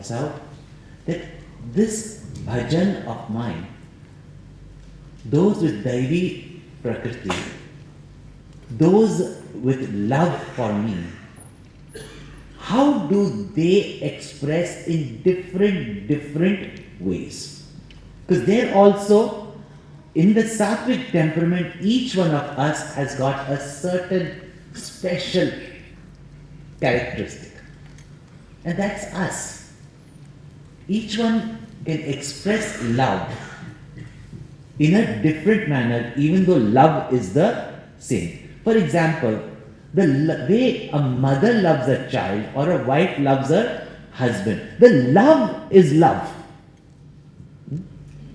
points out that this bhajan of mine, those with Daivi Prakriti, those with love for me, how do they express in different ways? Because they're also, in the sattvic temperament, each one of us has got a certain special characteristic. And that's us. Each one can express love in a different manner, even though love is the same. For example, the way a mother loves a child or a wife loves her husband, the love is love.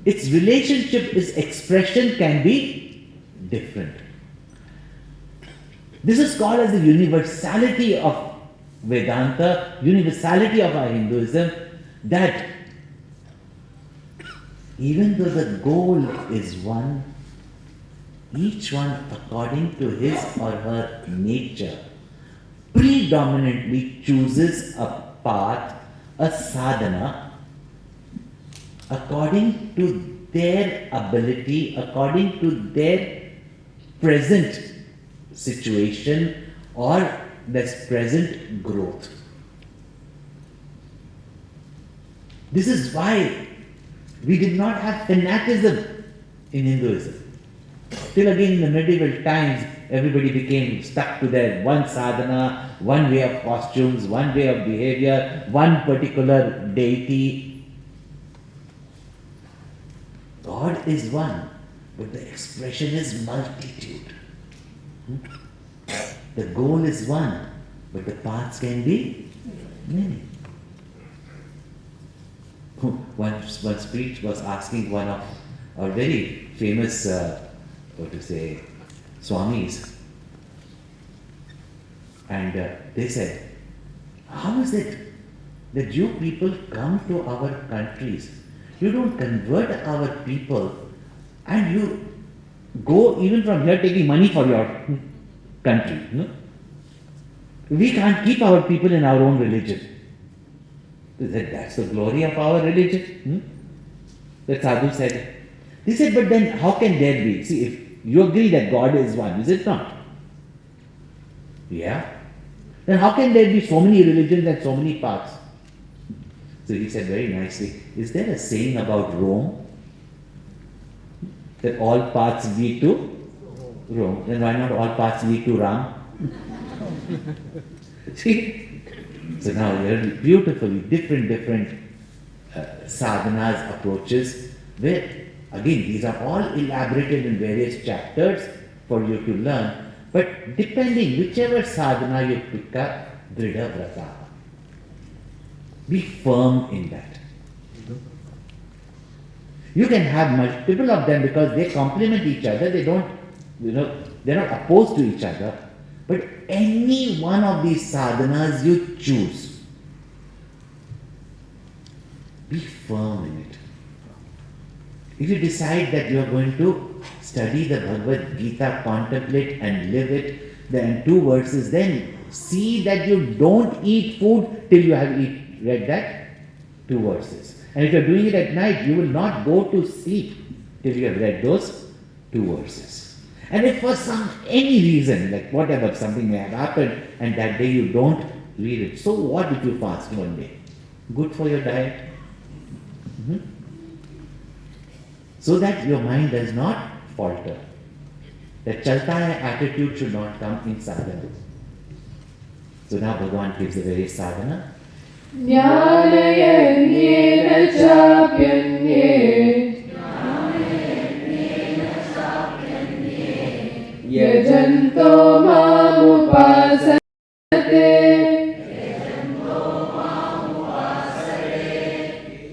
Its relationship, its expression can be different. This is called as the universality of Vedanta, universality of our Hinduism, that even though the goal is one, each one according to his or her nature predominantly chooses a path, a sadhana, according to their ability, according to their present situation or their present growth. This is why we did not have fanaticism in Hinduism. Till again in the medieval times, everybody became stuck to their one sadhana, one way of costumes, one way of behavior, one particular deity. God is one, but the expression is multitude. The goal is one, but the paths can be many. One speech was asking one of our very famous, Swamis, and they said, how is it that you people come to our countries, you don't convert our people, and you go even from here taking money for your country? No? We can't keep our people in our own religion. They said, that's the glory of our religion. The sadhu said. He said, but then how can there be? See, if you agree that God is one, is it not? Yeah. Then how can there be so many religions and so many paths? So he said very nicely, is there a saying about Rome? That all paths lead to Rome. Then why not all paths lead to Ram? See? So now there are beautifully different sadhanas, approaches, where again these are all elaborated in various chapters for you to learn, but depending whichever sadhana you pick up, dridha vrata. Be firm in that. You can have multiple of them because they complement each other, they don't, they're not opposed to each other. But any one of these sadhanas you choose, be firm in it. If you decide that you are going to study the Bhagavad Gita, contemplate and live it, then 2 verses, then see that you don't eat food till you have read that 2 verses. And if you are doing it at night, you will not go to sleep till you have read those 2 verses. And if for any reason, like whatever, something may have happened and that day you don't read it, so what if you fast one day? Good for your diet. So that your mind does not falter. That chalta hai attitude should not come in sadhana. So now Bhagavan gives the various sadhana. Jnanayajnena chapyanye Yajanto mamupasate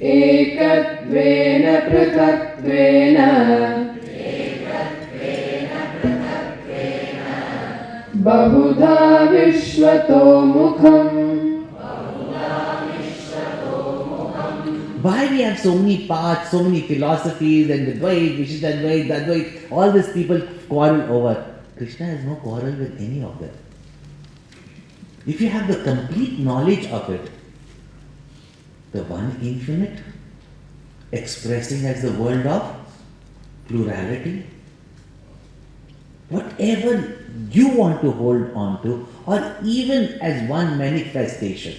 Ekatvena pratatvena Bahudha vishvato mukham. Why we have so many paths, so many philosophies, and the Dvait, Vishishtadvait, Dadvait, all these people quarrel over. Krishna has no quarrel with any of them. If you have the complete knowledge of it, the one infinite, expressing as the world of plurality. Whatever you want to hold on to, or even as one manifestation,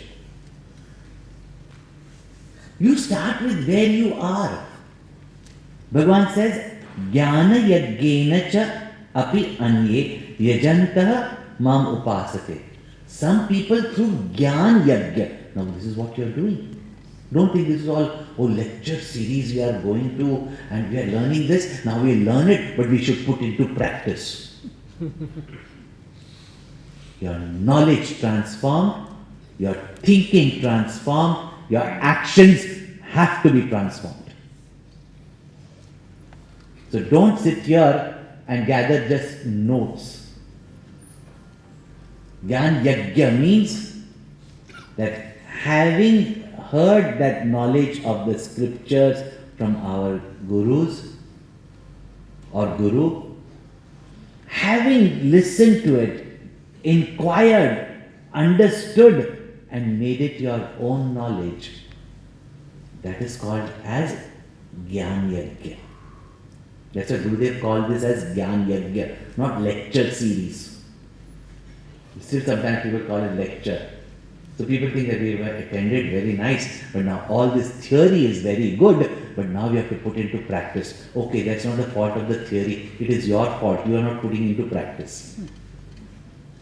you start with where you are. Bhagavan says, Jnana yaggena cha api anye yajantah mam upasate. Some people through Jnana Yagya. Now this is what you are doing. Don't think this is all, lecture series we are going to and we are learning this. Now we learn it, but we should put into practice. Your knowledge transformed, your thinking transformed, your actions have to be transformed. So don't sit here and gather just notes. Jnana Yagya means that having heard that knowledge of the scriptures from our gurus or guru, having listened to it, inquired, understood, and made it your own knowledge, that is called as Jnana Yagya. That's why Gurudev called this as Jnana Yagya, not lecture series. Still sometimes people call it lecture. So people think that we were attended, very nice, but now all this theory is very good, but now we have to put into practice. Okay, that's not the fault of the theory, it is your fault, you are not putting into practice.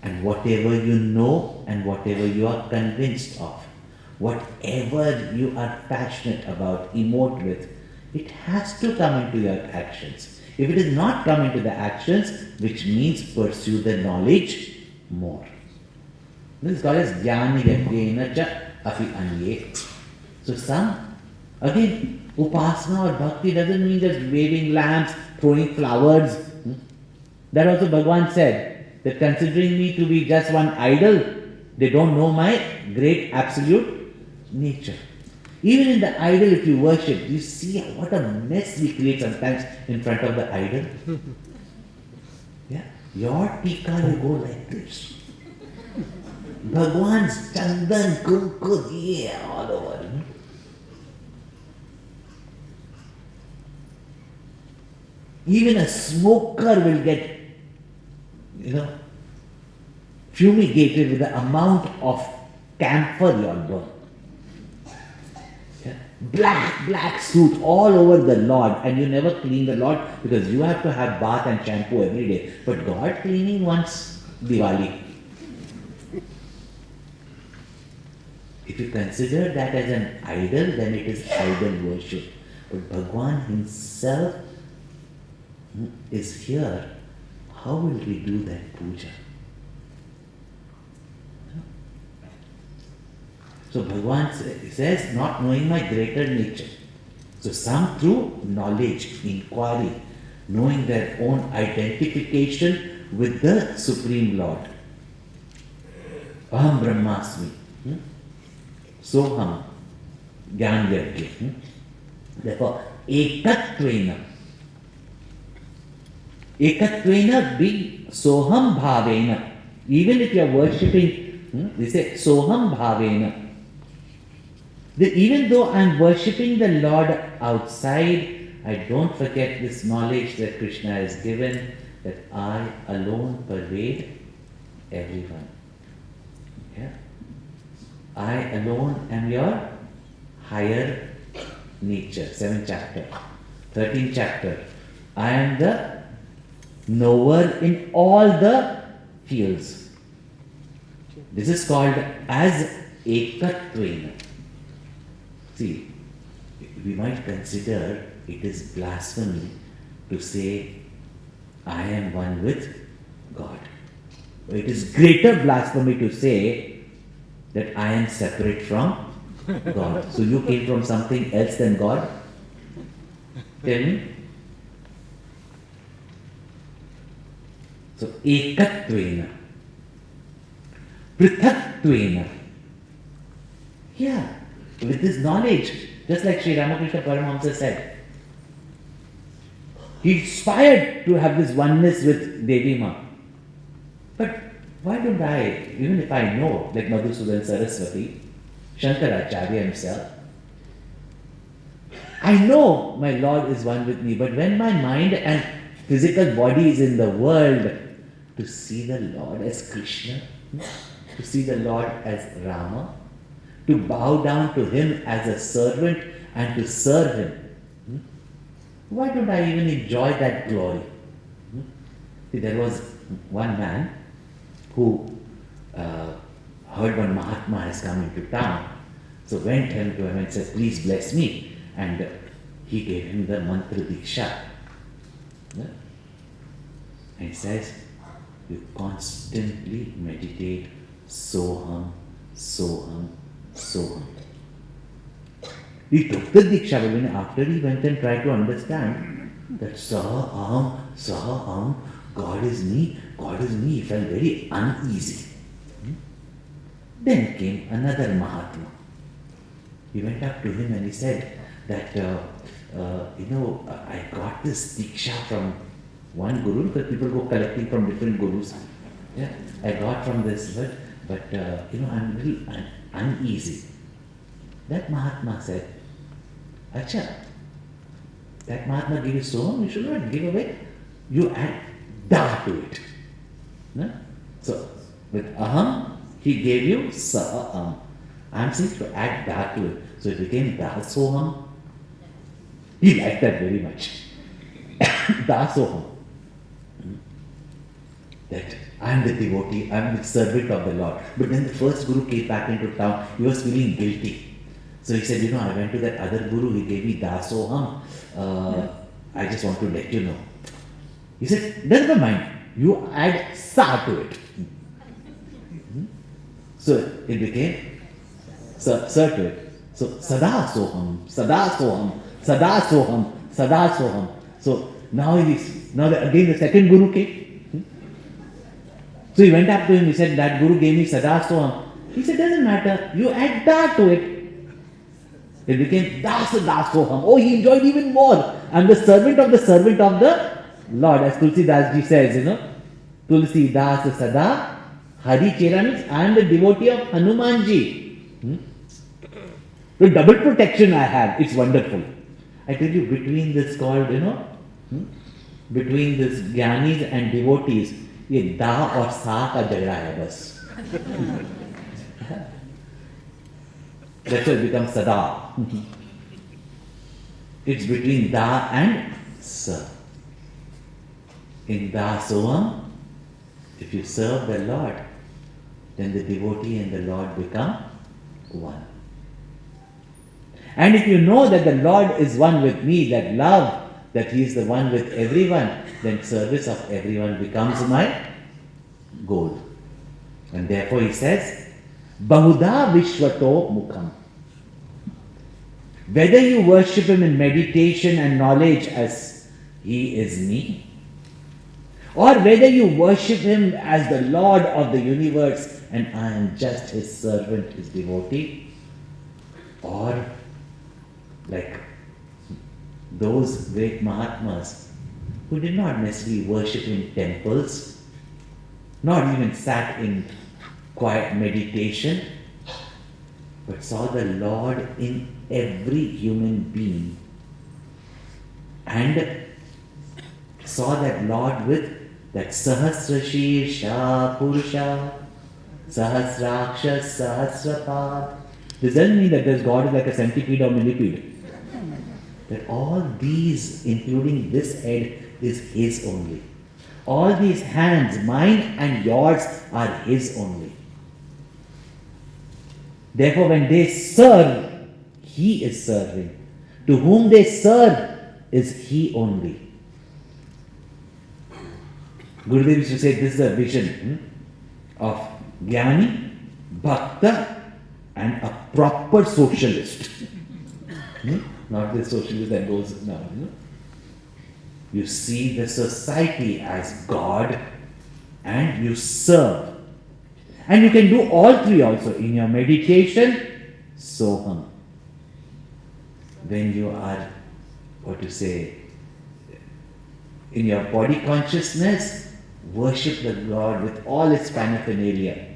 And whatever you know and whatever you are convinced of, whatever you are passionate about, emote with, it has to come into your actions. If it is not come into the actions, which means pursue the knowledge more. This is called as Jnana Yagyena cha api anye. So some, again, upasana or bhakti doesn't mean just waving lamps, throwing flowers. That also Bhagavan said, that considering me to be just one idol, they don't know my great absolute nature. Even in the idol, if you worship, you see what a mess we create sometimes in front of the idol. Yeah, your tika will go like this. Bhagwan's chandan, kumkud, yeah, all over. Even a smoker will get, fumigated with the amount of camphor you all burn. Yeah. Black suit all over the Lord, and you never clean the Lord because you have to have bath and shampoo every day. But God cleaning once Diwali. If you consider that as an idol, then it is idol worship. But Bhagwan himself is here. How will we do that puja? So Bhagwan says, not knowing my greater nature. So some through knowledge, inquiry, knowing their own identification with the Supreme Lord. Aham Brahmasmi. Soham, Jnana Yagya. Therefore, Ekatvena. Ekatvena being Soham Bhavena. Even if you are worshipping, they say Soham Bhavena. Even though I am worshipping the Lord outside, I don't forget this knowledge that Krishna has given, that I alone pervade everyone. Yeah? I alone am your higher nature. 7th chapter. 13th chapter. I am the knower in all the fields. This is called as Ekatvena. See, we might consider it is blasphemy to say, I am one with God. It is greater blasphemy to say that I am separate from God. So you came from something else than God? Tell me. So, Ekatvena. Prithatvena. Yeah, with this knowledge, just like Sri Ramakrishna Paramahamsa said, he aspired to have this oneness with Devi Ma. But why don't I, even if I know, like Madhusudan Saraswati, Shankaracharya himself, I know my Lord is one with me, but when my mind and physical body is in the world, to see the Lord as Krishna, to see the Lord as Rama, to bow down to Him as a servant and to serve Him, why don't I even enjoy that glory? See, there was one man who heard one Mahatma has come into town, so went to him and said, please bless me, and he gave him the mantra diksha. And he says, you constantly meditate soham, soham, soham. He took the diksha, but when after he went and tried to understand that saham, God is me, he felt very uneasy. Then came another Mahatma. He went up to him and he said that, I got this diksha from one guru, because people go collecting from different gurus. Yeah, I got from this, but I'm a little uneasy. That Mahatma said, Acha, that Mahatma gave you soham, you should not give away. You add da to it. No? So, with aham, he gave you sa-aham. I am saying to add da to it. So it became da-soham. He liked that very much. Da-soham. That I am the devotee, I am the servant of the Lord. But when the first guru came back into town, he was feeling guilty. So he said, I went to that other guru, he gave me da-soham. I just want to let you know. He said, never mind, you add sa to it. So it became sa to it. So sada soham, sada soham, sada soham, sada soham. So now again the second guru came. So he went up to him, he said, that guru gave me sada soham. He said, doesn't matter, you add da to it. It became da soham. Oh, he enjoyed even more. I'm the servant of the Lord, as Tulsi Das ji says, Tulsi Das Sada, Hari Chera means I am the devotee of Hanumanji. The double protection I have, it's wonderful. I tell you, between this called, between this jnanis and devotees, ye da or sa ka jagda hai bas. That's why it becomes sada. It's between da and sa. In da soham, if you serve the Lord, then the devotee and the Lord become one. And if you know that the Lord is one with me, that love, that He is the one with everyone, then service of everyone becomes my goal. And therefore He says, Bahuda Vishwato Mukham. Whether you worship Him in meditation and knowledge as He is me, or whether you worship Him as the Lord of the universe and I am just His servant, His devotee, or like those great Mahatmas who did not necessarily worship in temples, not even sat in quiet meditation, but saw the Lord in every human being and saw that Lord with that Sahasrashirsha Purusha, Sahasraksha Sahasrapad. This doesn't mean that God is like a centipede or millipede. That all these, including this head, is His only. All these hands, mine and yours, are His only. Therefore, when they serve, He is serving. To whom they serve is He only. Gurudev used to say this is a vision of Jnani, Bhakta, and a proper socialist. Not the socialist that goes now. You see the society as God and you serve. And you can do all three also. In your meditation, soham. When you are, in your body consciousness, worship the Lord with all its paraphernalia.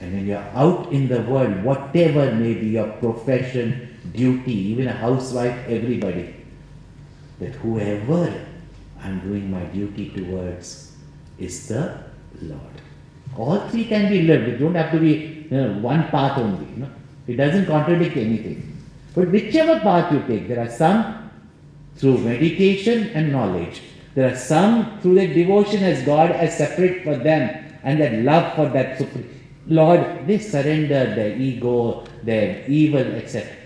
And when you are out in the world, whatever may be your profession, duty, even a housewife, everybody, that whoever I'm doing my duty towards is the Lord. All three can be lived. It don't have to be one path only. It doesn't contradict anything. But whichever path you take, there are some through meditation and knowledge. There are some through their devotion as God as separate for them and that love for that supreme Lord. They surrender their ego, their evil, etc.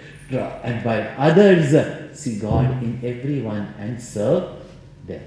And by others see God in everyone and serve them.